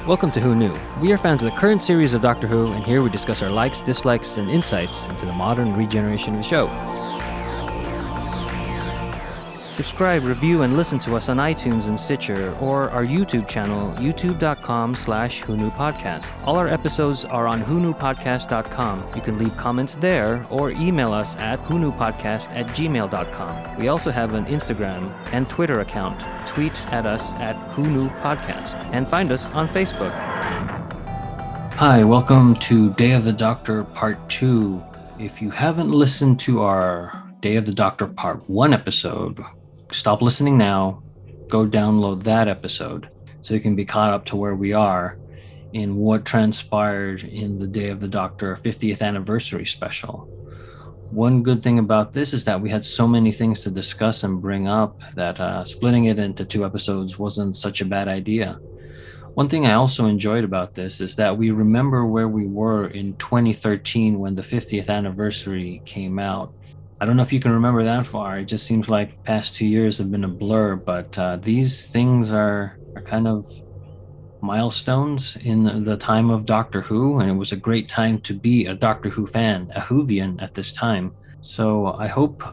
Welcome to Who Knew. We are fans of the current series of Doctor Who, and here we discuss our likes, dislikes, and insights into the modern regeneration of the show. Subscribe, review, and listen to us on iTunes and Stitcher, or our YouTube channel, youtube.com/WhoKnewPodcast. All our episodes are on WhoKnewPodcast.com. You can leave comments there, or email us at WhoKnewPodcast@gmail.com. We also have an Instagram and Twitter account. Tweet at us at WhoKnewPodcast, and find us on Facebook. Hi, welcome to Day of the Doctor Part 2. If you haven't listened to our Day of the Doctor Part 1 episode, stop listening now, go download that episode so you can be caught up to where we are in what transpired in the Day of the Doctor 50th anniversary special. One good thing about this is that we had so many things to discuss and bring up that splitting it into 2 episodes wasn't such a bad idea. One thing I also enjoyed about this is that we remember where we were in 2013 when the 50th anniversary came out. I don't know if you can remember that far. It just seems like the past 2 years have been a blur, but these things are kind of milestones in the time of Doctor Who, and it was a great time to be a Doctor Who fan, a Whovian at this time. So I hope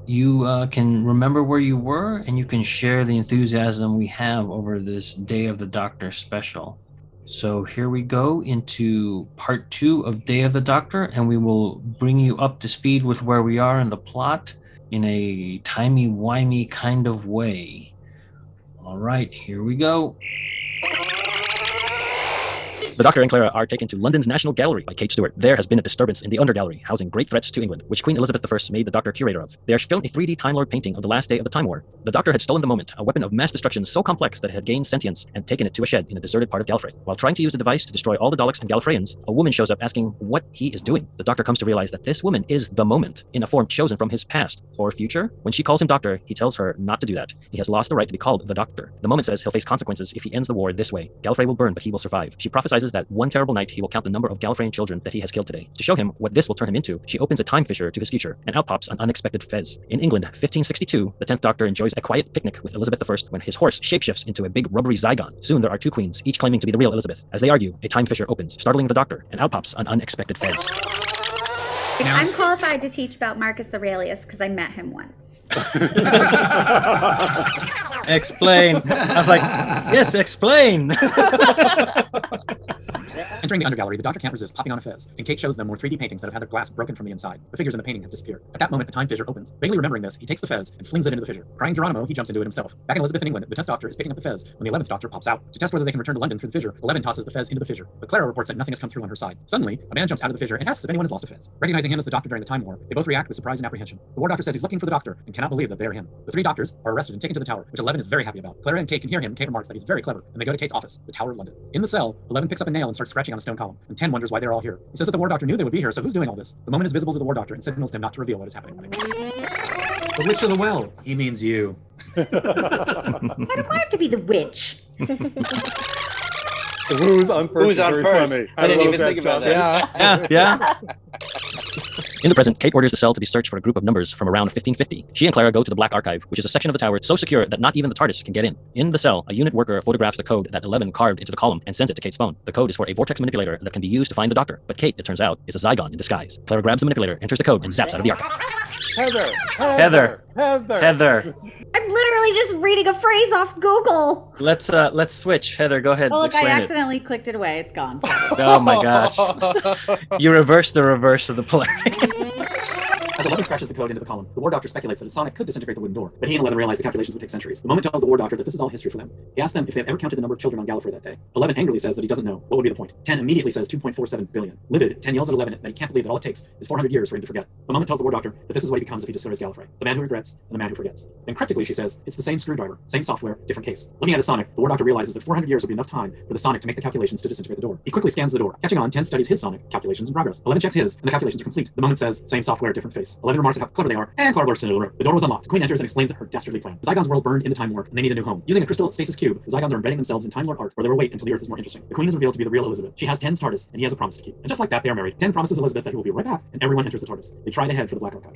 you can remember where you were, and you can share the enthusiasm we have over this Day of the Doctor special. So here we go into part 2 of Day of the Doctor, and we will bring you up to speed with where we are in the plot in a timey-wimey kind of way. All right, here we go. The Doctor and Clara are taken to London's National Gallery by Kate Stewart. There has been a disturbance in the Undergallery, housing great threats to England, which Queen Elizabeth I made the Doctor curator of. They are shown a 3D Time Lord painting of the last day of the Time War. The Doctor had stolen the moment, a weapon of mass destruction so complex that it had gained sentience, and taken it to a shed in a deserted part of Gallifrey. While trying to use the device to destroy all the Daleks and Gallifreyans, a woman shows up asking what he is doing. The Doctor comes to realize that this woman is the Moment, in a form chosen from his past or future. When she calls him Doctor, he tells her not to do that. He has lost the right to be called the Doctor. The Moment says he'll face consequences if he ends the war this way. Gallifrey will burn, but he will survive. She prophesizes that one terrible night he will count the number of Gallifreyan children that he has killed today. To show him what this will turn him into, she opens a time fissure to his future, and out pops an unexpected Fez. In England, 1562, the 10th Doctor enjoys a quiet picnic with Elizabeth I when his horse shapeshifts into a big rubbery Zygon. Soon there are 2 queens, each claiming to be the real Elizabeth. As they argue, a time fissure opens, startling the Doctor, and out pops an unexpected Fez. I'm qualified to teach about Marcus Aurelius because I met him once. Explain. I was like, yes, explain. Entering the Undergallery, the Doctor can't resist popping on a Fez, and Kate shows them more 3D paintings that have had their glass broken from the inside. The figures in the painting have disappeared. At that moment, a time fissure opens. Vaguely remembering this, he takes the Fez and flings it into the fissure. Crying Geronimo, he jumps into it himself. Back in Elizabeth in England, the 10th Doctor is picking up the Fez when the 11th Doctor pops out. To test whether they can return to London through the fissure, 11 tosses the Fez into the fissure, but Clara reports that nothing has come through on her side. Suddenly, a man jumps out of the fissure and asks if anyone has lost a Fez. Recognizing him as the Doctor during the Time War, they both react with surprise and apprehension. The War Doctor says he's looking for the Doctor and cannot believe that they are him. The 3 Doctors are arrested and taken to the tower, which 11 is very happy about. Clara and Kate can hear him, and Kate remarks that he's very clever, and they go to Kate's office, the Tower of London. In the cell, 11 picks up a nail and starts scratching on a stone column, and 10 wonders why they're all here. He says that the War Doctor knew they would be here, so who's doing all this? The Moment is visible to the War Doctor and signals to him not to reveal what is happening. The Witch of the Well. He means you. Why do I have to be the witch? Who's on first? Who's on first? Funny. I didn't even think about that. Yeah. In the present, Kate orders the cell to be searched for a group of numbers from around 1550. She and Clara go to the Black Archive, which is a section of the tower so secure that not even the TARDIS can get in. In the cell, a unit worker photographs the code that 11 carved into the column and sends it to Kate's phone. The code is for a vortex manipulator that can be used to find the Doctor, but Kate, it turns out, is a Zygon in disguise. Clara grabs the manipulator, enters the code, and zaps out of the archive. Heather. I'm literally just reading a phrase off Google. Let's switch. Heather, go ahead. Oh, look, I explain it. accidentally clicked it away. It's gone. Oh my gosh. You reversed the reverse of the polarity. As 11 scratches the code into the column, the War Doctor speculates that a sonic could disintegrate the wooden door, but he and 11 realize the calculations would take centuries. The Moment tells the War Doctor that this is all history for them. He asks them if they have ever counted the number of children on Gallifrey that day. 11 angrily says that he doesn't know. What would be the point? 10 immediately says 2.47 billion. Livid, 10 yells at 11 that he can't believe that all it takes is 400 years for him to forget. The Moment tells the War Doctor that this is what he becomes if he destroys Gallifrey. The man who regrets and the man who forgets. Then cryptically she says, it's the same screwdriver, same software, different case. Looking at the sonic, the War Doctor realizes that 400 years will be enough time for the sonic to make the calculations to disintegrate the door. He quickly scans the door. Catching on, 10 studies his sonic, calculations in progress. 11 checks his, and the calculations are complete. The Moment says, same software, different face. 11 remarks at how clever they are, and Clara bursts into the room. The door was unlocked. The Queen enters and explains that her dastardly plan. The Zygon's world burned in the Time War, and they need a new home. Using a crystal stasis cube, the Zygons are embedding themselves in Time Lord art, where they will wait until the Earth is more interesting. The Queen is revealed to be the real Elizabeth. She has 10's TARDIS, and he has a promise to keep. And just like that, they are married. 10 promises Elizabeth that he will be right back, and everyone enters the TARDIS. They try to head for the Black Archive.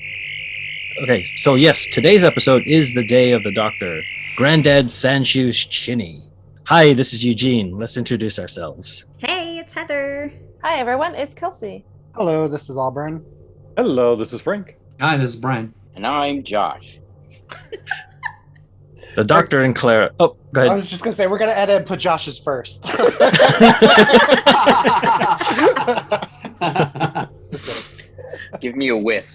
Okay, so yes, today's episode is the Day of the Doctor. Granddad Sanshu's Chinny. Hi, this is Eugene. Let's introduce ourselves. Hey, it's Heather. Hi, everyone. It's Kelsey. Hello, this is Auburn. Hello, this is Frank. Hi, this is Brian. And I'm Josh. The Doctor and Clara. Oh, go ahead. I was just going to say, we're going to edit and put Josh's first. Just kidding. Give me a whiff.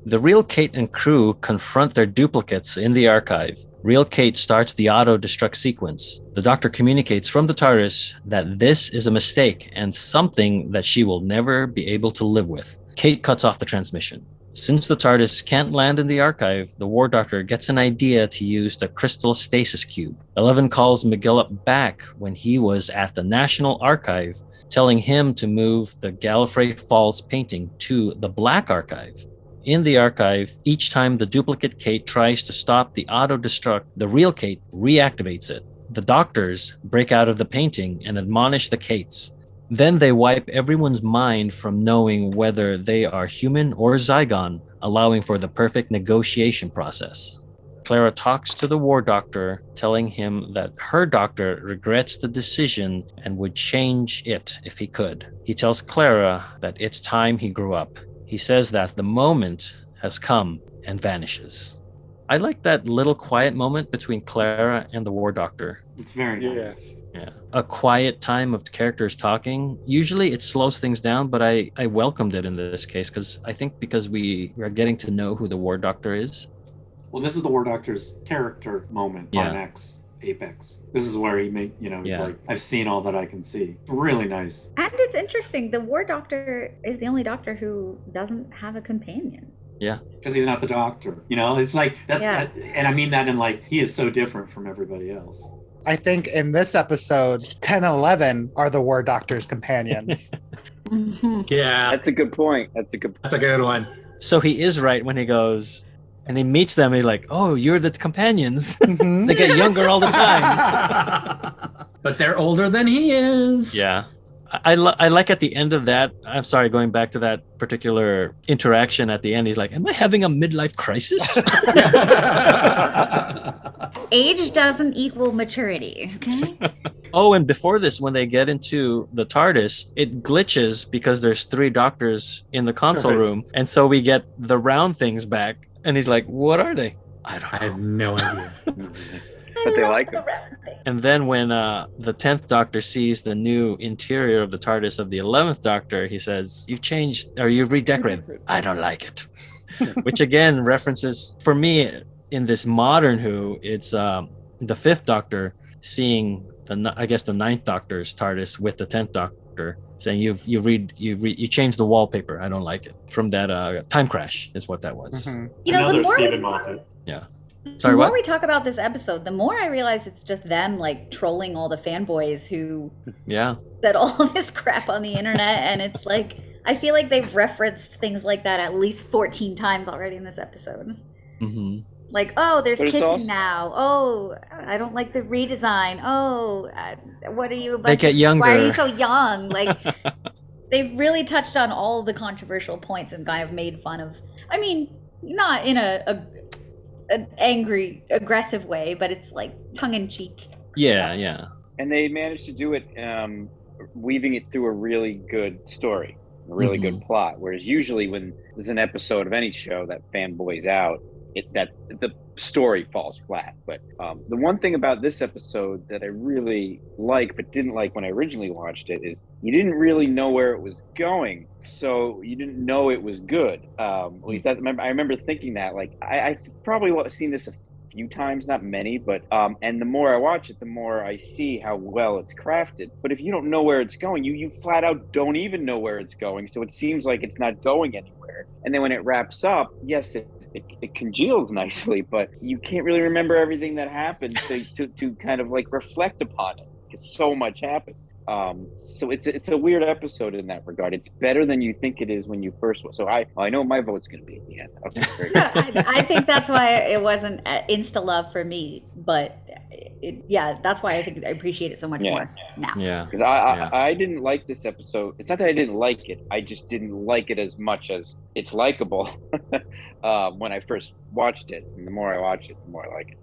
The real Kate and crew confront their duplicates in the archive. Real Kate starts the auto-destruct sequence. The Doctor communicates from the TARDIS that this is a mistake and something that she will never be able to live with. Kate cuts off the transmission. Since the TARDIS can't land in the archive, the War Doctor gets an idea to use the crystal stasis cube. 11 calls McGillip back when he was at the National Archive, telling him to move the Gallifrey Falls painting to the Black Archive. In the archive, each time the duplicate Kate tries to stop the auto-destruct, the real Kate reactivates it. The Doctors break out of the painting and admonish the Kates. Then they wipe everyone's mind from knowing whether they are human or Zygon, allowing for the perfect negotiation process. Clara talks to the War Doctor, telling him that her doctor regrets the decision and would change it if he could. He tells Clara that it's time he grew up. He says that the moment has come and vanishes. I like that little quiet moment between Clara and the War Doctor. It's very nice. Yes. Yeah. A quiet time of characters talking. Usually it slows things down, but I welcomed it in this case because I think because we are getting to know who the War Doctor is. Well, this is the War Doctor's character moment on Apex. This is where he he's like, I've seen all that I can see. Really nice. And it's interesting, the War Doctor is the only Doctor who doesn't have a companion. Yeah. Because he's not the Doctor. It's like, and I mean that in like, he is so different from everybody else. I think in this episode, 10 and 11 are the War Doctor's companions. Yeah, That's a good point. That's that's a good one. So he is right when he goes and he meets them. He's like, oh, you're the companions. Mhm. They get younger all the time. But they're older than he is. Yeah. I like at the end of that, I'm sorry, going back to that particular interaction at the end, he's like, am I having a midlife crisis? Age doesn't equal maturity, okay? Oh, and before this, when they get into the TARDIS, it glitches because there's 3 doctors in the console room. And so we get the round things back. And he's like, what are they? I don't know. I have no idea. But they like him. And then when the 10th Doctor sees the new interior of the TARDIS of the 11th Doctor, he says, you've changed, or you've redecorated. I don't like it. Which again references, for me, in this modern Who, it's the 5th Doctor seeing the 9th Doctor's TARDIS with the 10th Doctor, saying you changed the wallpaper. I don't like it. From that Time Crash is what that was. Mhm. Another Stephen Moffat. Yeah. The Sorry, more what? we talk about this episode, the more I realize it's just them like trolling all the fanboys who Yeah. said all this crap on the internet, and it's like I feel like they've referenced things like that at least 14 times already in this episode. Mm-hmm. Like, oh, there's But it's kissing also- now. Oh, I don't like the redesign. Oh, what are you? They get younger. Why are you so young? Like, they've really touched on all the controversial points and kind of made fun of. I mean, not in an angry, aggressive way, but it's like tongue in cheek. Yeah, yeah. And they managed to do it, weaving it through a really good story, a really good plot. Whereas usually when there's an episode of any show that fanboys out, that the story falls flat. But the one thing about this episode that I really like but didn't like when I originally watched it is you didn't really know where it was going, so you didn't know it was good. At least I remember thinking that. Like I probably seen this a few times, not many, but and the more I watch it, the more I see how well it's crafted. But if you don't know where it's going, you flat out don't even know where it's going, so it seems like it's not going anywhere. And then when it wraps up, yes, it congeals nicely, but you can't really remember everything that happened to kind of like reflect upon it, because so much happened. So it's a weird episode in that regard. It's better than you think it is when you first. So I know my vote's going to be at the end. Okay, very good. I think that's why it wasn't insta love for me, but that's why I think I appreciate it so much more now. Yeah. Because I didn't like this episode. It's not that I didn't like it. I just didn't like it as much as it's likable when I first watched it. And the more I watch it, the more I like it.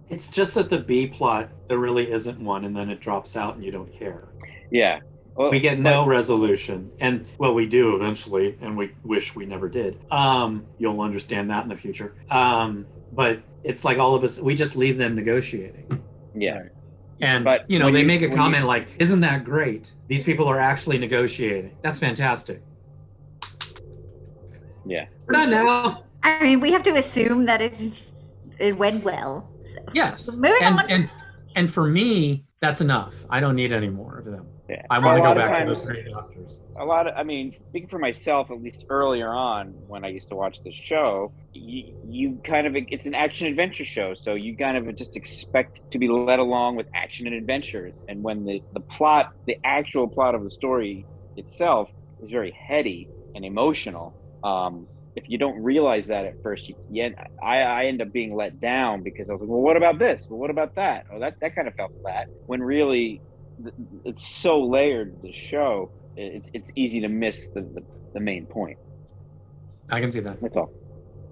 It's just that the B plot, there really isn't one, and then it drops out and you don't care. Yeah. Well, We get no resolution. And, well, we do eventually, and we wish we never did. You'll understand that in the future. But it's like all of us, we just leave them negotiating. yeah. And, But you know, when they you- make a when comment you- like, isn't that great? These people are actually negotiating. That's fantastic. Yeah. We're done now. I mean, we have to assume that it went well. So. Yes. Moving on. And for me, that's enough. I don't need any more of them. Yeah. I want to A go lot of back to times- those 3 doctors. I mean, speaking for myself, at least earlier on when I used to watch this show, you kind of, it's an action adventure show. So you kind of just expect to be led along with action and adventure. And when the plot, the actual plot of the story itself is very heady and emotional, if you don't realize that at first, I end up being let down because I was like, well, what about this? Well, what about that? Oh, that kind of felt flat. When really, it's so layered, the show, it's easy to miss the main point. I can see that. That's all.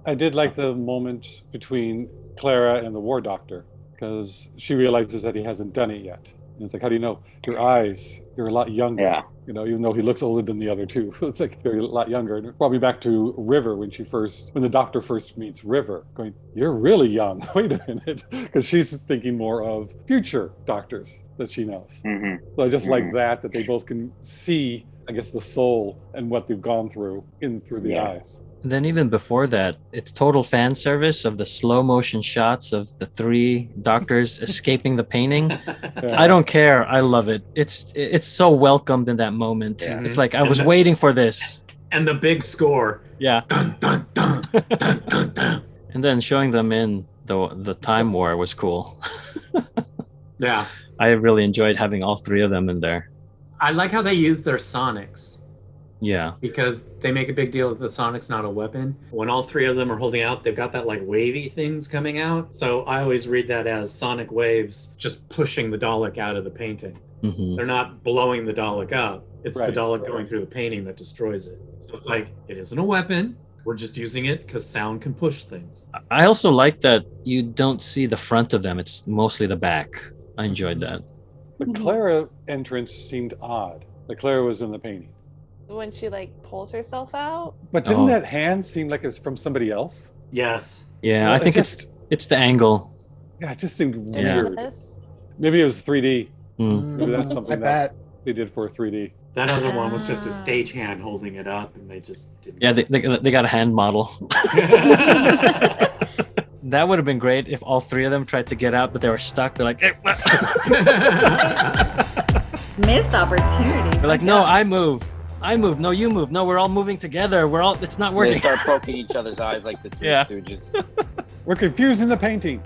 I did like the moment between Clara and the War Doctor, because she realizes that he hasn't done it yet. And it's like, how do you know? Your eyes, you're a lot younger. Yeah. You know, even though he looks older than the other two. It's like you're a lot younger. And it brought me back to River when the Doctor first meets River, going, you're really young. Wait a minute. Because she's thinking more of future doctors that she knows. Mm-hmm. So I just like that they both can see, I guess, the soul and what they've gone through through the eyes. And then even before that, it's total fan service of the slow motion shots of the 3 doctors escaping the painting. Yeah. I don't care. I love it. It's so welcomed in that moment. Yeah. It's like I was waiting for this. And the big score. Yeah. Dun, dun, dun, dun, dun, dun. And then showing them in the Time War was cool. Yeah. I really enjoyed having all 3 of them in there. I like how they use their sonics. Yeah. Because they make a big deal that the sonic's not a weapon. When all 3 of them are holding out, they've got that like wavy things coming out. So I always read that as sonic waves just pushing the Dalek out of the painting. Hmm. They're not blowing the Dalek up. It's Right. the Dalek going through the painting that destroys it. So it's like, it isn't a weapon. We're just using it because sound can push things. I also like that you don't see the front of them. It's mostly the back. I enjoyed that. The Clara entrance seemed odd. Like Clara was in the painting. When she like pulls herself out. But didn't Oh. that hand seem like it's from somebody else? Yes. Yeah, Well, I think it's the angle. Yeah, it just seemed Yeah. weird. This? Maybe it was 3D. Mm. Maybe that's something I that bet. they did for 3D. That other one was just a stagehand holding it up, and they just didn't. Yeah, they got a hand model. That would have been great if all 3 of them tried to get out, but they were stuck. They're like, "Eh, what?" Missed opportunity. They're like, no, I move. No, you move. No, we're all moving together. It's not They working. start poking each other's eyes like the Three Yeah. Stooges. We're confused in the painting.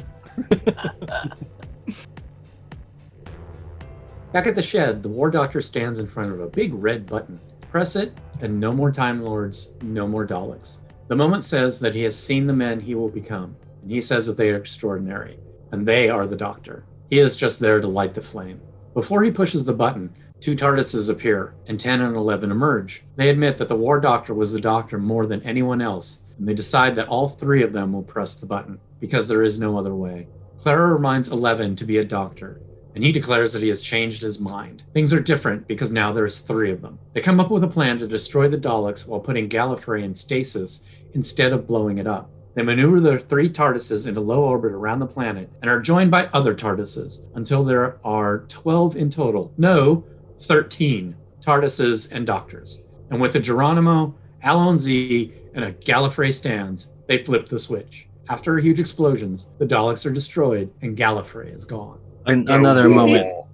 Back at the shed, the War Doctor stands in front of a big red button. Press it, and no more Time Lords, no more Daleks. The moment says that he has seen the men he will become, and he says that they are extraordinary, and they are the Doctor. He is just there to light the flame. Before he pushes the button, 2 TARDISes appear, and 10 and 11 emerge. They admit that the War Doctor was the Doctor more than anyone else, and they decide that all 3 of them will press the button, because there is no other way. Clara reminds 11 to be a doctor, and he declares that he has changed his mind. Things are different because now there's 3 of them. They come up with a plan to destroy the Daleks while putting Gallifrey in stasis instead of blowing it up. They maneuver their 3 TARDISes into low orbit around the planet and are joined by other TARDISes until there are 12 in total. No, 13 TARDISes and doctors. And with a Geronimo, Allon-Z, and a Gallifrey stands, they flip the switch. After huge explosions, the Daleks are destroyed and Gallifrey is gone. Another moment.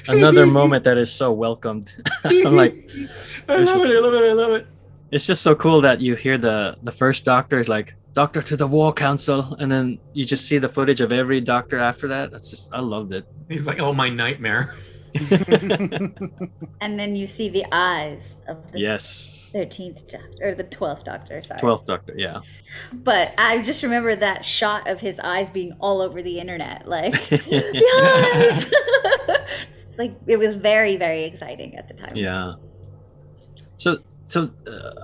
Another moment that is so welcomed. I'm like, I love it. it's just so cool that you hear the first Doctor is like, Doctor to the War Council, and then you just see the footage of every Doctor after that. I loved it. He's like, oh, my nightmare. And then you see the eyes of the Yes. 13th Doctor, or the 12th Doctor, sorry. 12th Doctor, yeah. But I just remember that shot of his eyes being all over the internet. Like, yes! Like, it was very, very exciting at the time. Yeah. So So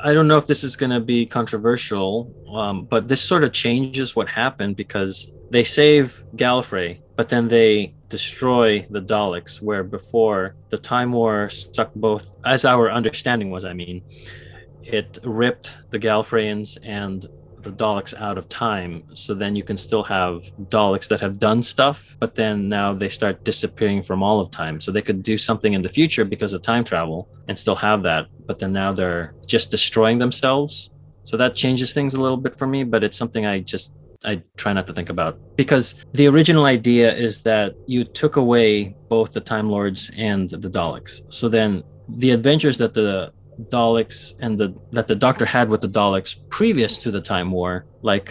I don't know if this is going to be controversial, but this sort of changes what happened because they save Gallifrey, but then they destroy the Daleks, where before the Time War sucked both, as our understanding was, I mean, it ripped the Gallifreyans and the Daleks out of time. So then you can still have Daleks that have done stuff, but then now they start disappearing from all of time. So they could do something in the future because of time travel and still have that, but then now they're just destroying themselves. So that changes things a little bit for me, but it's something I try not to think about, because the original idea is that you took away both the Time Lords and the Daleks. So then the adventures that the Daleks and that the Doctor had with the Daleks previous to the Time War, like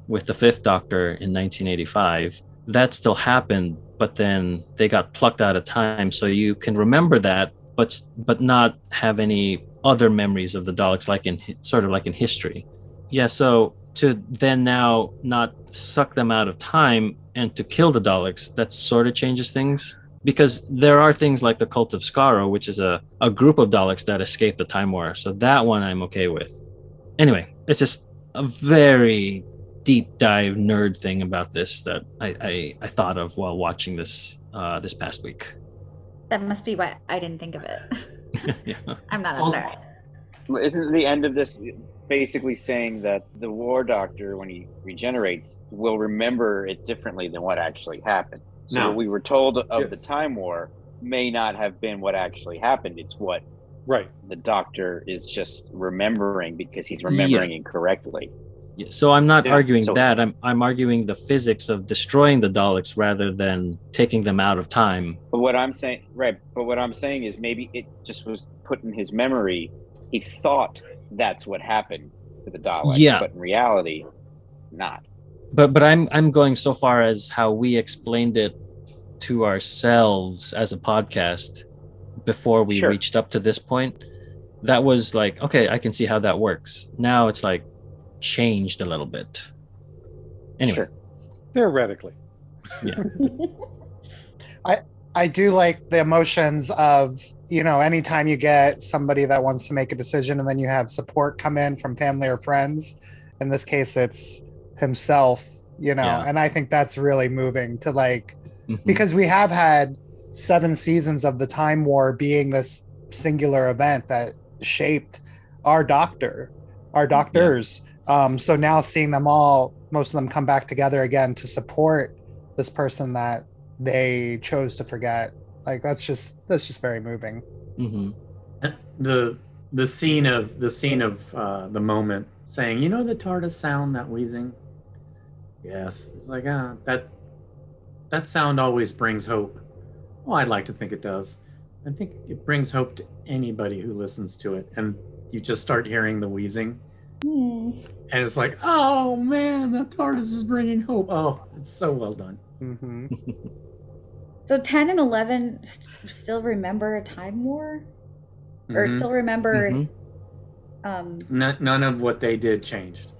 with the Fifth Doctor in 1985, that still happened, but then they got plucked out of time. So you can remember that, but not have any other memories of the Daleks, like in sort of like in history. Yeah. So to then now not suck them out of time and to kill the Daleks, that sort of changes things. Because there are things like the Cult of Skaro, which is a group of Daleks that escaped the Time War. So that one I'm okay with. Anyway, it's just a very deep dive nerd thing about this that I thought of while watching this this past week. That must be why I didn't think of it. Yeah. I'm not a nerd. Isn't the end of this basically saying that the War Doctor, when he regenerates, will remember it differently than what actually happened? So No. what we were told of Yes. the Time War may not have been what actually happened. It's what Right. the Doctor is just remembering because he's remembering incorrectly. Yeah, so I'm not Yeah, arguing so- that. I'm arguing the physics of destroying the Daleks rather than taking them out of time. But what I'm saying, right? But what I'm saying is maybe it just was put in his memory. He thought that's what happened to the Daleks, Yeah. but in reality, not. But I'm going so far as how we explained it to ourselves as a podcast before we Sure. reached up to this point. That was like, okay, I can see how that works. Now it's like changed a little bit. Anyway, Sure. Theoretically. yeah. I do like the emotions of, anytime you get somebody that wants to make a decision and then you have support come in from family or friends. In this case, it's himself, Yeah. and I think that's really moving to Mhm. because we have had 7 seasons of the Time War being this singular event that shaped our doctors. So now seeing them all, most of them come back together again to support this person that they chose to forget. That's just very moving. Mhm. The scene of the moment saying, the TARDIS sound, that wheezing. Yes, it's like that sound always brings hope. Well, I'd like to think it does. I think it brings hope to anybody who listens to it, and you just start hearing the wheezing, and it's like, oh man, the TARDIS is bringing hope. Oh, it's so well done. Mm-hmm. So 10 and 11 still remember a Time War? Or Mhm. still remember Mhm. None of what they did changed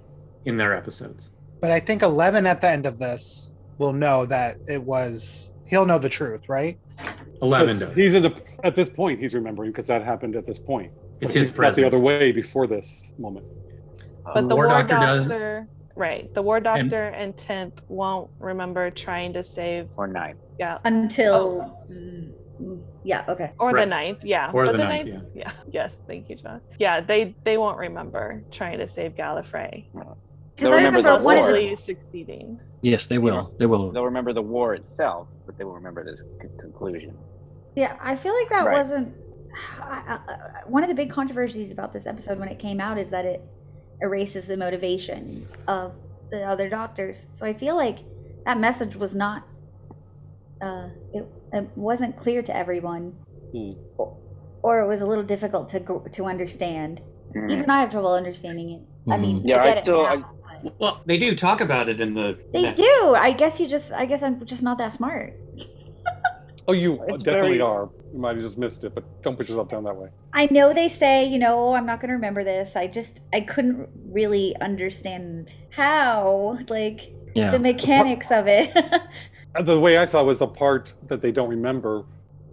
in their episodes. But I think 11 at the end of this will know that he'll know the truth, right? 11 does. He's at this point, he's remembering because that happened at this point. It's But his he got present. the other way before this moment. But the War War Doctor does. Doctor, right? The War Doctor and 10th won't remember trying to save Or 9. Until yeah, okay. or the Right. 9th, yeah. Or But the 9th, yeah. Yes, thank you, John. Yeah, they won't remember trying to save Gallifrey. Because I remember remember the one of war. the Possibly succeeding. Yes, they will. They will. They'll remember the war itself, but they will remember this conclusion. Yeah, I feel like that Right. wasn't. One of the big controversies about this episode when it came out is that it erases the motivation of the other doctors. So I feel like that message was not. It wasn't clear to everyone, or it was a little difficult to understand. Even I have trouble understanding it. I mean, Yeah, I get I still. it now. Well, they do talk about it in the. They next- do. I guess I'm just not that smart. Oh, you It's definitely very- are. You might have just missed it, but don't put yourself down that way. I know they say, oh, I'm not going to remember this. I couldn't really understand how, Yeah. the mechanics of it. The way I saw it was the part that they don't remember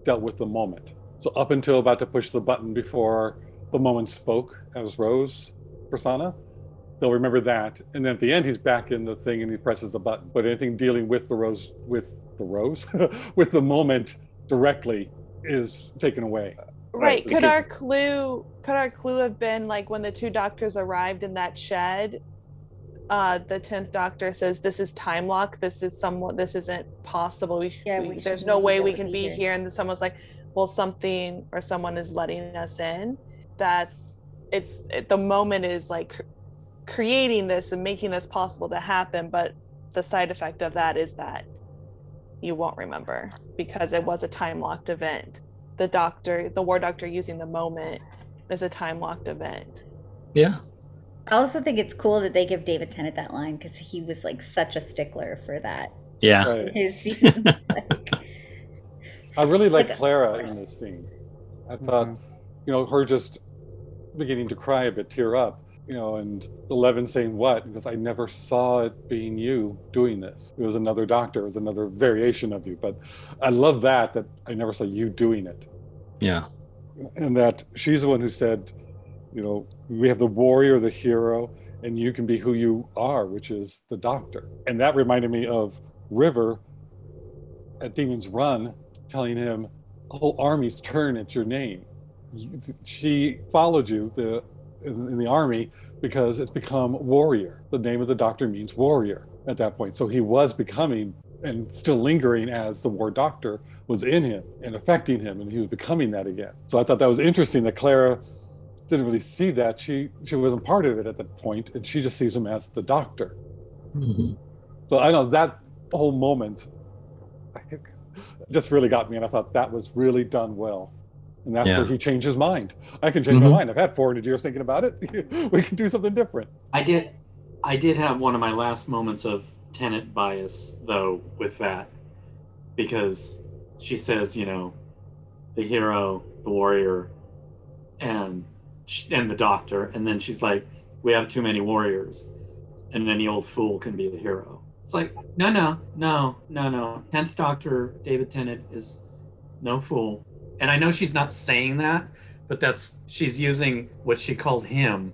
dealt with the moment. So up until about to push the button before the moment spoke as Rose persona, they'll remember that. And then at the end, he's back in the thing and he presses the button. But anything dealing with with the moment directly is taken away. Right. Could because- our clue have been like when the two doctors arrived in that shed? The 10th Doctor says, "This is time lock. This isn't possible. There's no way we can be here." And then someone's like, "Well, something or someone is letting us in." The moment is like creating this and making this possible to happen, but the side effect of that is that you won't remember because it was a time locked event. The War Doctor using the moment is a time locked event. Yeah. I also think it's cool that they give David Tennant that line because he was like such a stickler for that. Yeah. Right. His scenes, I really like Like, Clara in this scene. I thought, her just beginning to cry a bit, tear up, and 11 saying what? Because I never saw it being you doing this. It was another doctor, it was another variation of you. But I love that I never saw you doing it. Yeah. And that she's the one who said, we have the warrior, the hero, and you can be who you are, which is the doctor. And that reminded me of River at Demon's Run telling him, whole armies turn at your name. She followed you in the army because it's become warrior. The name of the doctor means warrior at that point. So he was becoming and still lingering as the War Doctor was in him and affecting him, and he was becoming that again. So I thought that was interesting that Clara didn't really see that. She wasn't part of it at that point, and she just sees him as the doctor. Mm-hmm. So I know that whole moment just really got me, and I thought that was really done well. And that's where he changed his mind. I can change my mind. I've had 400 years thinking about it. We can do something different. I did have one of my last moments of Tennant bias, though, with that. Because she says, the hero, the warrior, and the doctor. And then she's like, we have too many warriors. And then the old fool can be the hero. It's like, no. 10th Doctor, David Tennant, is no fool. And I know she's not saying that, but she's using what she called him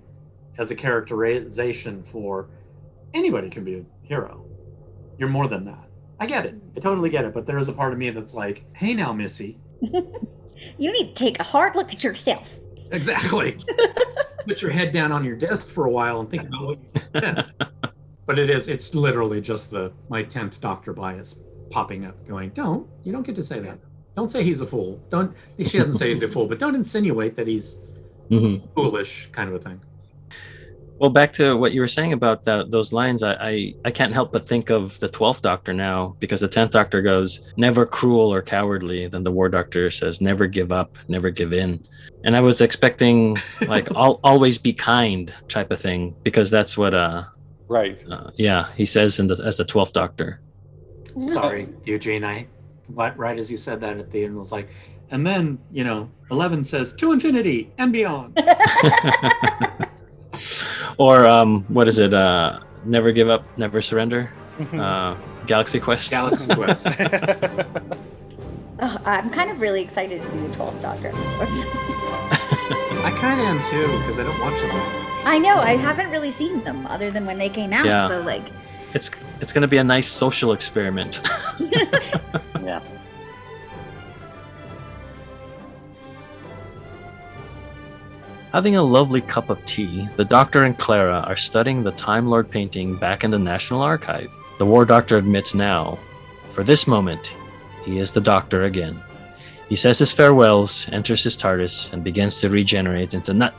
as a characterization for anybody can be a hero. You're more than that. I get it. I totally get it. But there is a part of me that's like, hey now, Missy. you need to take a hard look at yourself. Exactly. Put your head down on your desk for a while and think about what you said. But it's literally just my 10th Doctor bias popping up going, you don't get to say that. Don't say he's a fool. She doesn't say he's a fool, but don't insinuate that he's foolish, kind of a thing. Well, back to what you were saying about those lines, I can't help but think of the 12th Doctor now, because the 10th Doctor goes, never cruel or cowardly. Then the War Doctor says, never give up, never give in. And I was expecting like always be kind type of thing, because that's what right. He says as the 12th Doctor. Sorry, Eugene, right as you said that at the end, was like, and then 11 says to infinity and beyond. Or what is it? Never give up, never surrender. Galaxy Quest. Galaxy Quest. I'm kind of really excited to do the 12th Doctor. I kind of am too, because I don't watch them. I know, I haven't really seen them other than when they came out. Yeah. So like, it's going to be a nice social experiment. Yeah. Having a lovely cup of tea, the Doctor and Clara are studying the Time Lord painting back in the National Archive. The War Doctor admits now, for this moment, he is the Doctor again. He says his farewells, enters his TARDIS, and begins to regenerate into nut.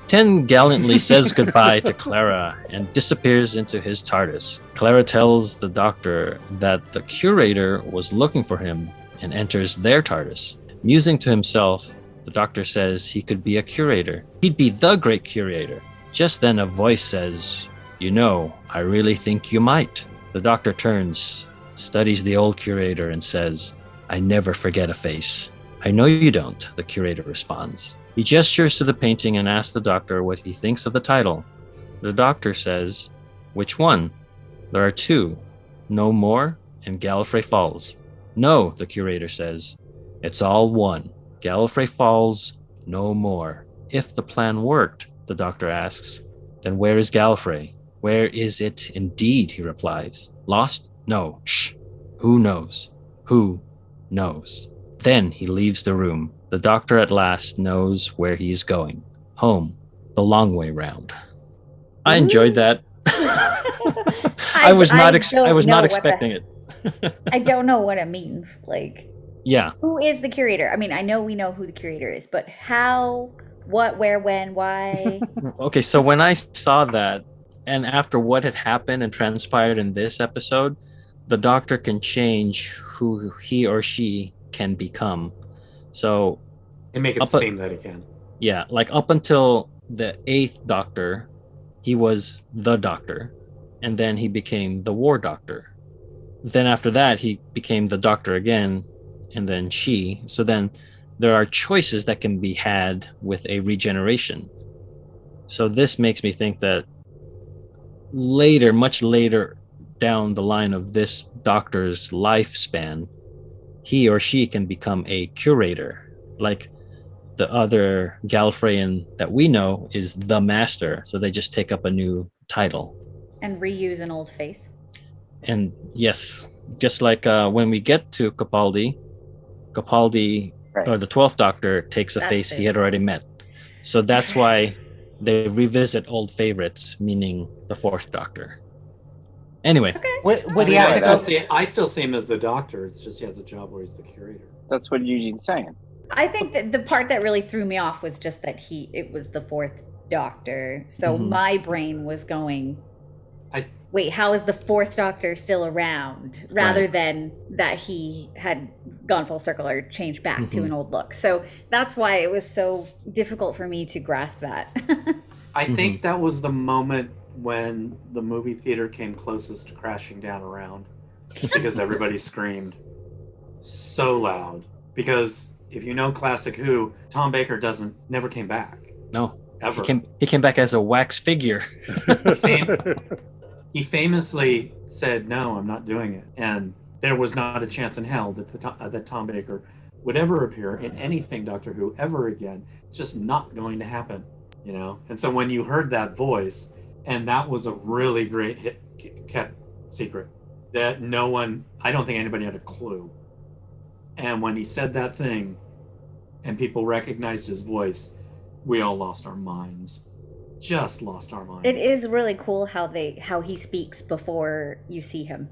10 gallantly says goodbye to Clara and disappears into his TARDIS. Clara tells the Doctor that the Curator was looking for him and enters their TARDIS. Musing to himself, the Doctor says he could be a curator. He'd be the great curator. Just then a voice says, I really think you might. The Doctor turns, studies the old curator, and says, I never forget a face. I know you don't, the curator responds. He gestures to the painting and asks the Doctor what he thinks of the title. The Doctor says, which one? There are two, No More and Gallifrey Falls. No, the curator says, it's all one. Gallifrey Falls, no more. if the plan worked, the doctor asks, then where is Gallifrey? Where is it indeed, he replies. Lost? No. Shh. Who knows? Who knows? Then he leaves the room. The doctor at last knows where he is going. Home. The long way round. I enjoyed that. I was not expecting it. I don't know what it means. Like, yeah. Who is the curator? I mean, I know we know who the curator is, but how, what, where, when, why? Okay, so when I saw that, and after what had happened and transpired in this episode, the doctor can change who he or she can become. So They make it seem that he can. Yeah, like up until the 8th Doctor, he was the Doctor, and then he became the War Doctor. Then after that, he became the Doctor again, and then she. So then there are choices that can be had with a regeneration. So this makes me think that later, much later down the line of this Doctor's lifespan, he or she can become a curator. Like the other Gallifreyan that we know is the Master. So they just take up a new title. And reuse an old face. And yes, just like when we get to Capaldi, Right. or the 12th Doctor takes a face he had already met. So that's why they revisit old favorites, meaning the 4th Doctor. Anyway. Okay. Would he have to go? I still see him as the Doctor. It's just he has a job where he's the curator. That's what Eugene's saying. I think that the part that really threw me off was just that it was the 4th Doctor. So my brain was going, wait, how is the 4th Doctor still around? Rather than that he had gone full circle or changed back to an old look. So that's why it was so difficult for me to grasp that. I think that was the moment when the movie theater came closest to crashing down around because everybody screamed so loud. Because if you know Classic Who, Tom Baker never came back. No. Ever. He came back as a wax figure. He famously said, "No, I'm not doing it," and there was not a chance in hell that Tom Baker would ever appear in anything Doctor Who ever again. Just not going to happen, you know. And so when you heard that voice, and that was a really great kept secret that I don't think anybody had a clue. And when he said that thing, and people recognized his voice, we all lost our minds. Just lost our minds. It is really cool how he speaks before you see him.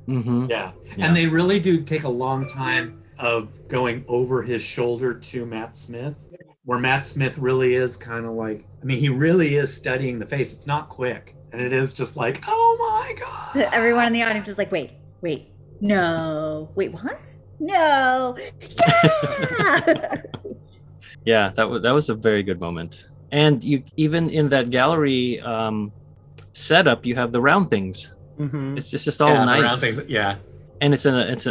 Yeah. And they really do take a long time of going over his shoulder to Matt Smith, where Matt Smith really is kind of like, I mean, he really is studying the face. It's not quick. And it is just like, oh my God. Everyone in the audience is like, wait, no, wait, what? No. Yeah. Yeah, that was a very good moment. And you even in that gallery setup, you have the round things. It's just all nice. Round things, yeah. And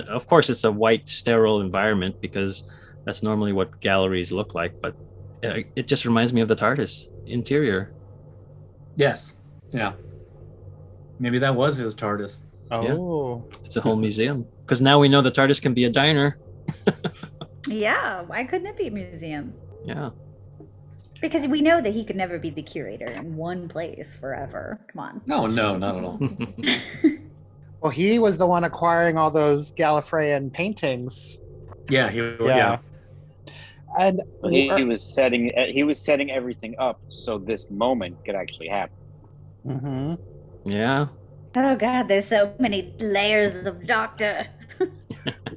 of course it's a white sterile environment because that's normally what galleries look like. But it just reminds me of the TARDIS interior. Yes. Yeah. Maybe that was his TARDIS. Oh. Yeah. It's a whole museum. Because now we know the TARDIS can be a diner. Yeah, why couldn't it be a museum? Yeah. Because we know that he could never be the curator in one place forever. Come on. No, not at all. Well, he was the one acquiring all those Gallifreyan paintings. Yeah, yeah. And he was setting everything up so this moment could actually happen. Yeah. Oh God, there's so many layers of Doctor.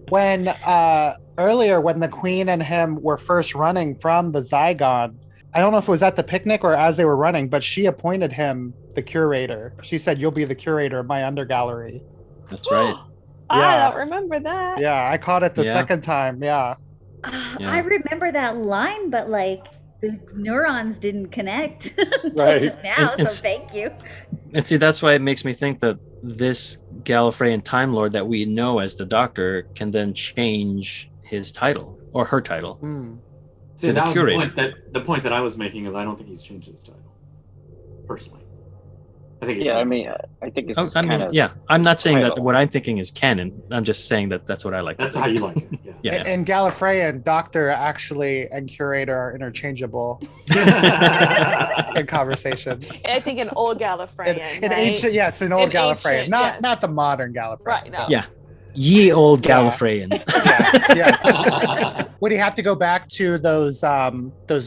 When earlier, when the Queen and him were first running from the Zygon, I don't know if it was at the picnic or as they were running, but she appointed him the curator. She said, "You'll be the curator of my undergallery." That's right. I don't remember that. Yeah, I caught it the second time. Yeah. I remember that line, but like the neurons didn't connect Right. just now. So thank you. And see, that's why it makes me think that this Gallifreyan Time Lord that we know as the Doctor can then change his title or her title. See, that was the point that I was making is I don't think he's changed his title. Personally. I think I think it's I'm not saying that what I'm thinking is canon. I'm just saying that that's what I like. That's how you like it. Yeah. Yeah. And Gallifreyan, doctor actually and curator are interchangeable in conversations. I think an old Gallifreyan, In right? ancient, yes, an old In Gallifreyan, ancient, not yes. not the modern Gallifreyan. Right, no. Yeah. Ye old Yeah. Gallifreyan. Yeah, yes. Would he have to go back to those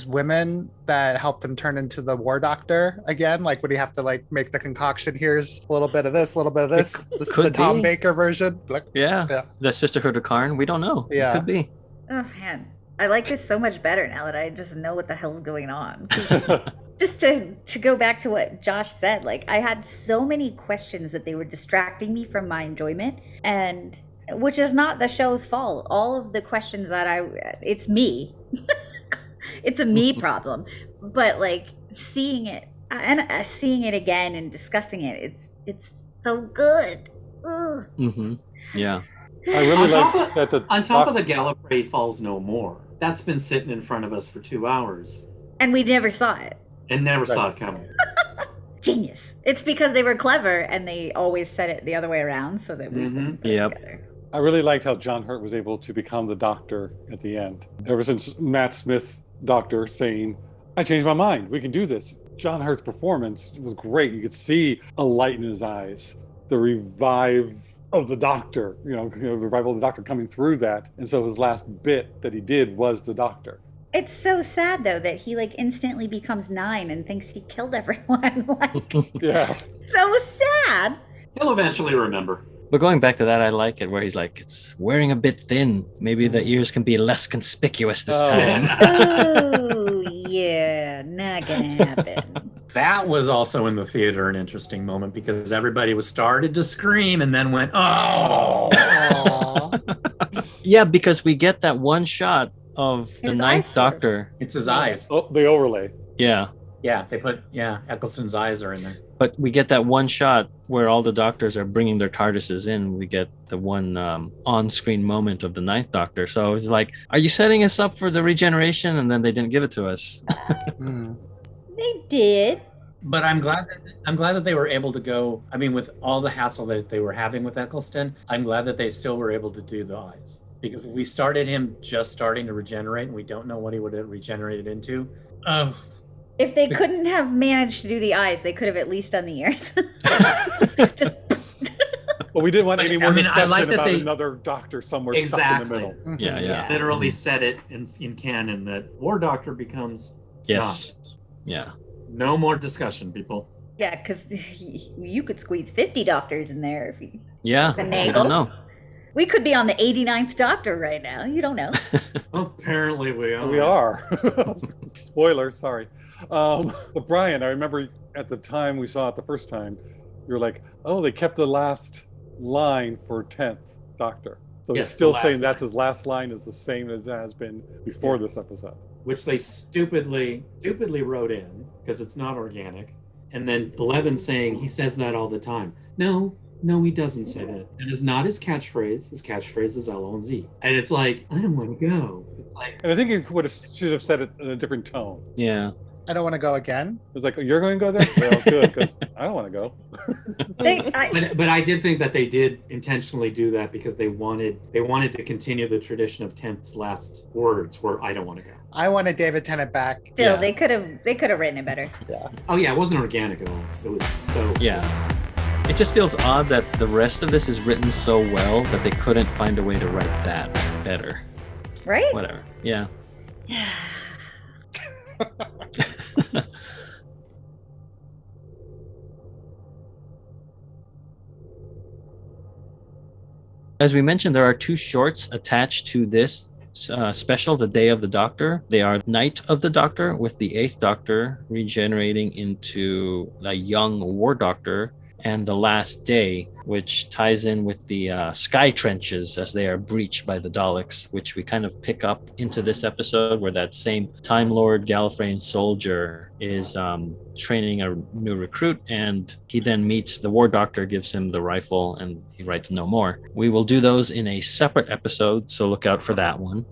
women that helped him turn into the War Doctor again? Like, would he have to like make the concoction? Here's a little bit of this, a little bit of this. This is could the Tom be. Baker version. Look, Yeah. Yeah. The Sisterhood of Karn. We don't know. Yeah. It could be. Oh man, I like this so much better now that I just know what the hell's going on. Just to go back to what Josh said, like I had so many questions that they were distracting me from my enjoyment, and which is not the show's fault. All of the questions that it's me. It's a me problem. But like seeing it and seeing it again and discussing it, it's so good. Ugh. Mm-hmm. Yeah. I really On like that the On top of the Gallifrey falls no more. That's been sitting in front of us for 2 hours And we never saw it. and never saw it coming. Genius. It's because they were clever and they always said it the other way around so that we Mhm. put it Yep. together. I really liked how John Hurt was able to become the Doctor at the end. Ever since Matt Smith, Doctor, saying, "I changed my mind. We can do this." John Hurt's performance was great. You could see a light in his eyes, the revive of the Doctor, the revival of the Doctor coming through that. And so his last bit that he did was the Doctor. It's so sad though that he like instantly becomes 9 and thinks he killed everyone. Like Yeah. so sad. He'll eventually remember. But going back to that, I like it where he's like, it's wearing a bit thin. Maybe the ears can be less conspicuous this Oh. time. Oh yeah, not gonna happen. That was also in the theater an interesting moment because everybody was started to scream and then went, oh. Yeah, because we get that one shot of the His Ninth eyes Doctor. It's his eyes. Oh, the overlay. Yeah. Yeah, they put, Eccleston's eyes are in there. But we get that one shot where all the doctors are bringing their TARDISes in. We get the one on-screen moment of the Ninth Doctor. So it was like, are you setting us up for the regeneration? And then they didn't give it to us. They did. But I'm glad that they were able to go. I mean, with all the hassle that they were having with Eccleston, I'm glad that they still were able to do the eyes. Because if we started him just starting to regenerate and we don't know what he would have regenerated into, If they couldn't have managed to do the eyes, they could have at least done the ears. Just Well, we didn't want But, any more I mean, I discussion like that about they- another Doctor somewhere stuck in Exactly. the middle. Yeah, yeah. Literally said it in canon that War Doctor becomes Yes. Yeah. no more discussion, people. yeah, because you could squeeze 50 doctors in there if you. Yeah. Finagle. I don't know. We could be on the 89th Doctor right now. You don't know. Apparently we are. We are. Spoilers, sorry. But Brian, I remember at the time we saw it the first time, you were like, oh, they kept the last line for 10th Doctor. So Yes, he's still the last saying that's line. his last line is the same as it has been before this episode. Which they stupidly wrote in because it's not organic. And then Blevin saying he says that all the time. No, he doesn't say that. It is not his catchphrase. His catchphrase is LOZ. And it's like, I don't want to go. It's like, And I think he should have said it in a different tone. Yeah. I don't want to go again. It's like, you're going to go there? Well, good, because I don't want to go. but I did think that they did intentionally do that because they wanted to continue the tradition of 10th's last words where I don't want to go. I wanted David Tennant back. Still, Yeah. they could have written it better. Oh yeah, it wasn't organic at all. It was so Yeah. It just feels odd that the rest of this is written so well that they couldn't find a way to write that better. Right? Whatever. Yeah. As we mentioned, there are 2 shorts attached to this special, The Day of the Doctor. They are Night of the Doctor, with the 8th Doctor regenerating into a young War Doctor, and The Last Day, which ties in with the sky trenches as they are breached by the Daleks, which we kind of pick up into this episode where that same Time Lord Gallifreyan soldier is training a new recruit, and he then meets the War Doctor, gives him the rifle, and he writes no more. We will do those in a separate episode, so look out for that one.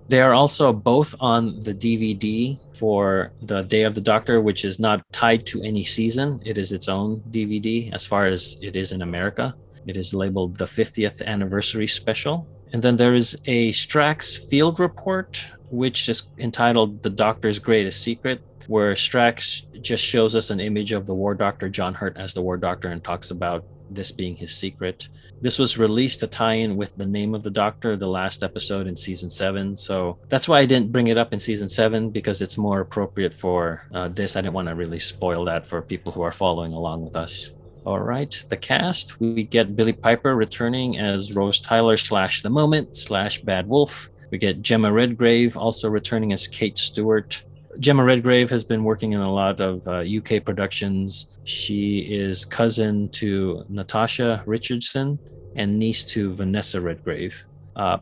They are also both on the DVD for The Day of the Doctor, which is not tied to any season. It is its own DVD as far as it is in America. It is labeled the 50th Anniversary Special. And then there is a Strax field report, which is entitled The Doctor's Greatest Secret, where Strax just shows us an image of the War Doctor, John Hurt, as the War Doctor, and talks about this being his secret. This was released to tie in with the name of the Doctor, the last episode in season 7. So that's why I didn't bring it up in season 7, because it's more appropriate for this. I didn't want to really spoil that for people who are following along with us. All right, the cast. We get Billy Piper returning as Rose Tyler / The Moment / Bad Wolf. We get Gemma Redgrave also returning as Kate Stewart. Gemma Redgrave has been working in a lot of UK productions. She is cousin to Natasha Richardson and niece to Vanessa Redgrave.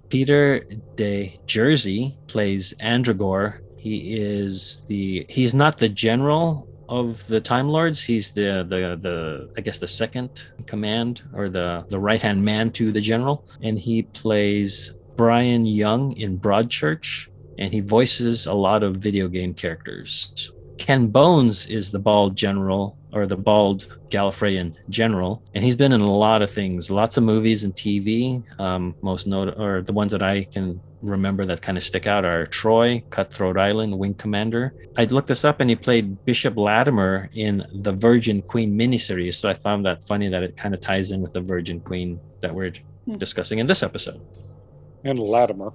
Peter de Jersey plays Andragor. He's not the general of the Time Lords. He's the I guess the second in command, or the right-hand man to the general. And he plays Brian Young in Broadchurch. And he voices a lot of video game characters. Ken Bones is the bald general, or the bald Gallifreyan general, and he's been in a lot of things, lots of movies and TV. Most notable, or the ones that I can remember that kind of stick out, are Troy, Cutthroat Island, Wing Commander. I looked this up, and he played Bishop Latimer in the Virgin Queen miniseries, so I found that funny that it kind of ties in with the Virgin Queen that we're discussing in this episode. And Latimer.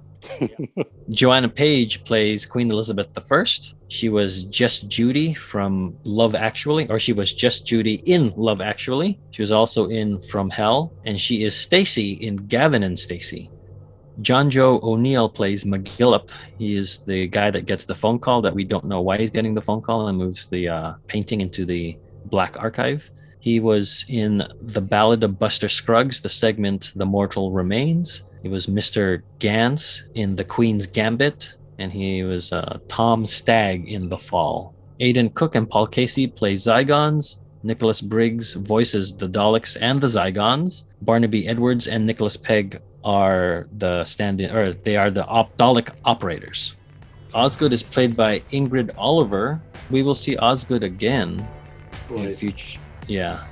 Joanna Page plays Queen Elizabeth I. She was Just Judy from Love Actually, or she was Just Judy in Love Actually. She was also in From Hell, and she is Stacy in Gavin and Stacey. John Joe O'Neill plays McGillip. He is the guy that gets the phone call that we don't know why he's getting the phone call, and moves the painting into the Black Archive. He was in The Ballad of Buster Scruggs, the segment The Mortal Remains. He was Mr. Gans in The Queen's Gambit, and he was Tom Stagg in The Fall. Aidan Cook and Paul Casey play Zygons. Nicholas Briggs voices the Daleks and the Zygons. Barnaby Edwards and Nicholas Pegg are the Dalek operators. Osgood is played by Ingrid Oliver. We will see Osgood again in future. Yeah,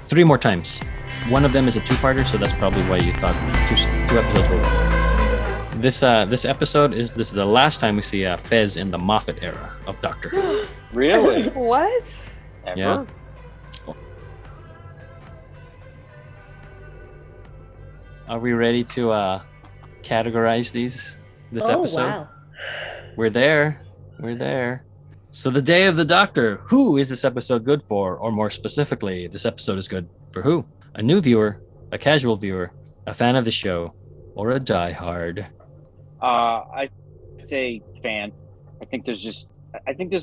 3 more times. One of them is a 2-parter, so that's probably why you thought two episodes were right. This episode is the last time we see Fez in the Moffat era of Doctor Who. Really? What? Ever? Yeah. Are we ready to categorize this episode? Wow. We're there. So the Day of the Doctor. Who is this episode good for? Or more specifically, this episode is good for who? A new viewer, a casual viewer, a fan of the show, or a diehard? I say fan. I think there's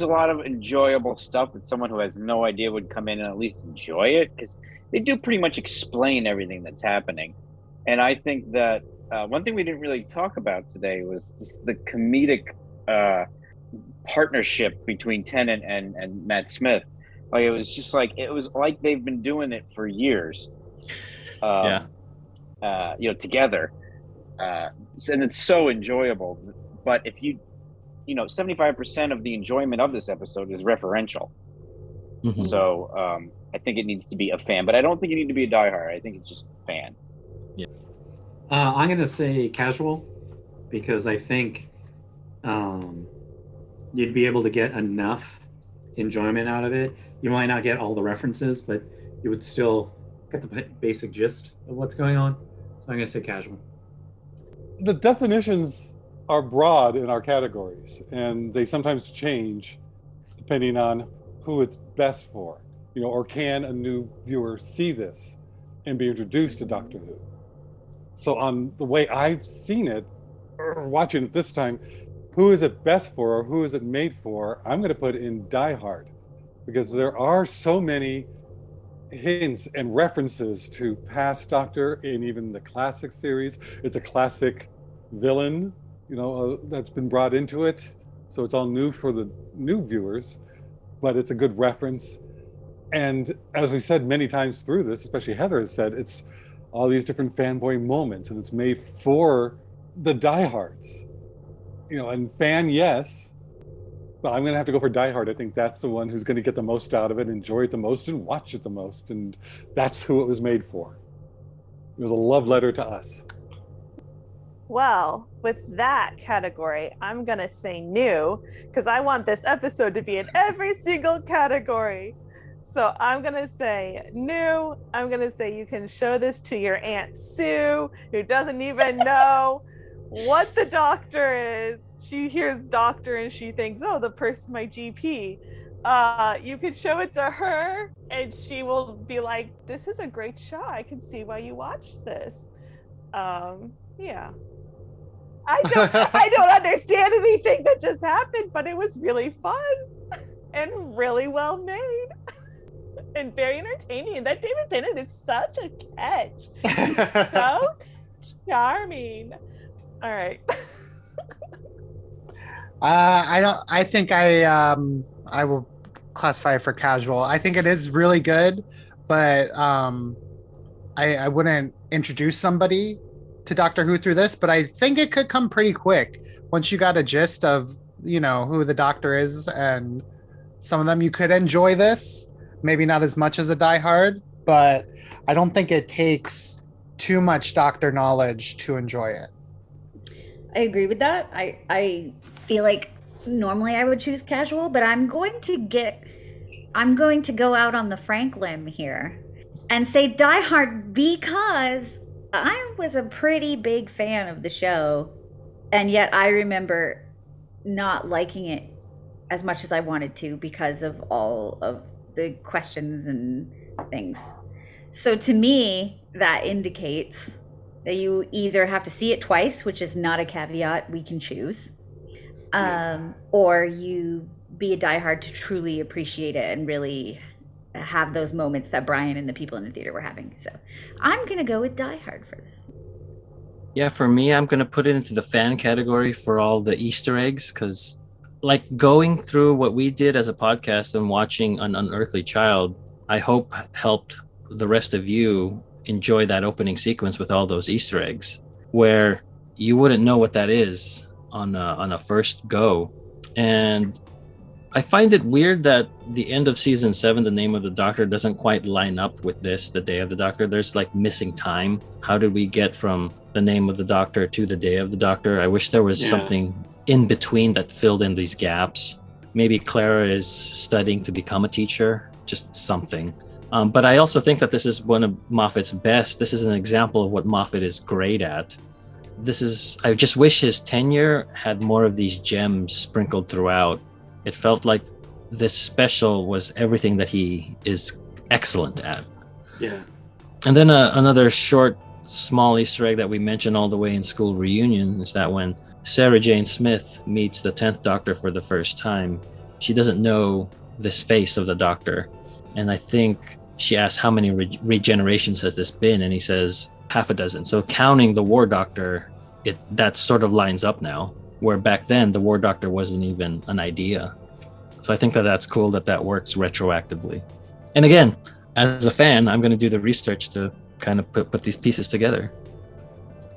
a lot of enjoyable stuff that someone who has no idea would come in and at least enjoy it, because they do pretty much explain everything that's happening. And I think that one thing we didn't really talk about today was the comedic partnership between Tennant and Matt Smith. Like, it was like they've been doing it for years. Together. And it's so enjoyable. But if 75% of the enjoyment of this episode is referential. Mm-hmm. So I think it needs to be a fan, but I don't think you need to be a diehard. I think it's just fan. Yeah. I'm going to say casual, because I think you'd be able to get enough enjoyment out of it. You might not get all the references, but you would still get the basic gist of what's going on. So I'm going to say casual. The definitions are broad in our categories, and they sometimes change depending on who it's best for. Or can a new viewer see this and be introduced to Doctor Who? So on the way I've seen it, or watching it this time, who is it best for, or who is it made for? I'm going to put in diehard, because there are so many hints and references to past Doctor in even the classic series. It's a classic villain, that's been brought into it. So it's all new for the new viewers, but it's a good reference. And as we said many times through this, especially Heather has said, it's all these different fanboy moments, and it's made for the diehards. And fan, yes, but I'm going to have to go for diehard. I think that's the one who's going to get the most out of it, enjoy it the most, and watch it the most. And that's who it was made for. It was a love letter to us. Well, with that category, I'm going to say new because I want this episode to be in every single category. So I'm going to say new. I'm going to say you can show this to your Aunt Sue, who doesn't even know what the doctor is. She hears doctor and she thinks, oh, the person's my GP. You can show it to her and she will be like, this is a great show. I can see why you watched this. Yeah. I don't understand anything that just happened, but it was really fun and really well made and very entertaining. And that David Tennant is such a catch. He's so charming. All right. I think I will classify it for casual. I think it is really good, but I wouldn't introduce somebody to Doctor Who through this, but I think it could come pretty quick once you got a gist of, who the Doctor is, and some of them you could enjoy this. Maybe not as much as a diehard, but I don't think it takes too much Doctor knowledge to enjoy it. I agree with that. I feel like normally I would choose casual, but I'm going to go out on the Frank limb here and say diehard because I was a pretty big fan of the show, and yet I remember not liking it as much as I wanted to because of all of the questions and things. So to me, that indicates that you either have to see it twice, which is not a caveat we can choose, or you be a diehard to truly appreciate it and really have those moments that Brian and the people in the theater were having. So I'm going to go with diehard for this. Yeah, for me, I'm going to put it into the fan category for all the Easter eggs, because like going through what we did as a podcast and watching An Unearthly Child, I hope helped the rest of you enjoy that opening sequence with all those Easter eggs, where you wouldn't know what that is on a first go. And I find it weird that the end of season 7, The Name of the Doctor, doesn't quite line up with this, The Day of the Doctor. There's like missing time. How did we get from The Name of the Doctor to The Day of the Doctor? I wish there was something in between that filled in these gaps. Maybe Clara is studying to become a teacher, just something. But I also think that this is one of Moffat's best. This is an example of what Moffat is great at. I just wish his tenure had more of these gems sprinkled throughout. It felt like this special was everything that he is excellent at. Yeah. And then another short, small Easter egg that we mentioned all the way in School Reunion is that when Sarah Jane Smith meets the 10th Doctor for the first time, she doesn't know this face of the Doctor. And I think she asks, how many regenerations has this been? And he says, half a dozen. So counting the War Doctor, that sort of lines up now, where back then the War Doctor wasn't even an idea. So I think that's cool that works retroactively. And again, as a fan, I'm going to do the research to kind of put these pieces together.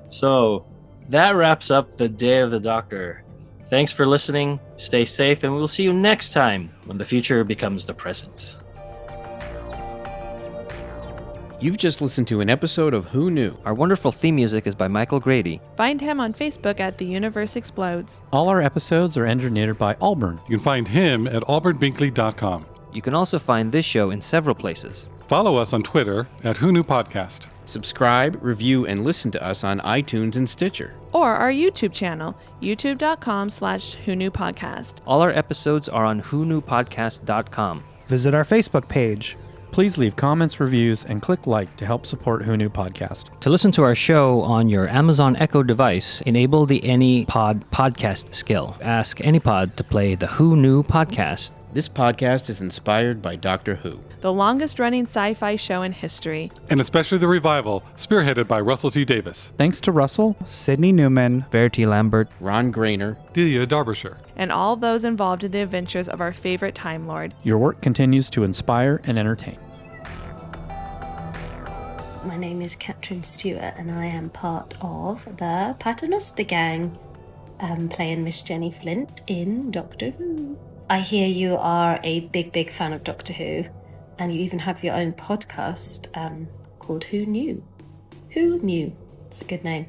So that wraps up the Day of the Doctor. Thanks for listening. Stay safe, and we'll see you next time when the future becomes the present. You've just listened to an episode of Who Knew? Our wonderful theme music is by Michael Grady. Find him on Facebook at The Universe Explodes. All our episodes are engineered by Auburn. You can find him at auburnbinkley.com. You can also find this show in several places. Follow us on Twitter at Who Knew Podcast. Subscribe, review, and listen to us on iTunes and Stitcher. Or our YouTube channel, youtube.com/whoknewpodcast. All our episodes are on whoknewpodcast.com. Visit our Facebook page. Please leave comments, reviews, and click like to help support Who Knew Podcast. To listen to our show on your Amazon Echo device, enable the AnyPod podcast skill. Ask AnyPod to play the Who Knew podcast. This podcast is inspired by Doctor Who, the longest-running sci-fi show in history. And especially the revival, spearheaded by Russell T. Davis. Thanks to Russell, Sidney Newman, Verity Lambert, Ron Grainer, Delia Derbyshire, and all those involved in the adventures of our favorite Time Lord. Your work continues to inspire and entertain. My name is Catherine Stewart, and I am part of the Paternoster Gang, playing Miss Jenny Flint in Doctor Who. I hear you are a big fan of Doctor Who, and you even have your own podcast called Who Knew? Who Knew? It's a good name.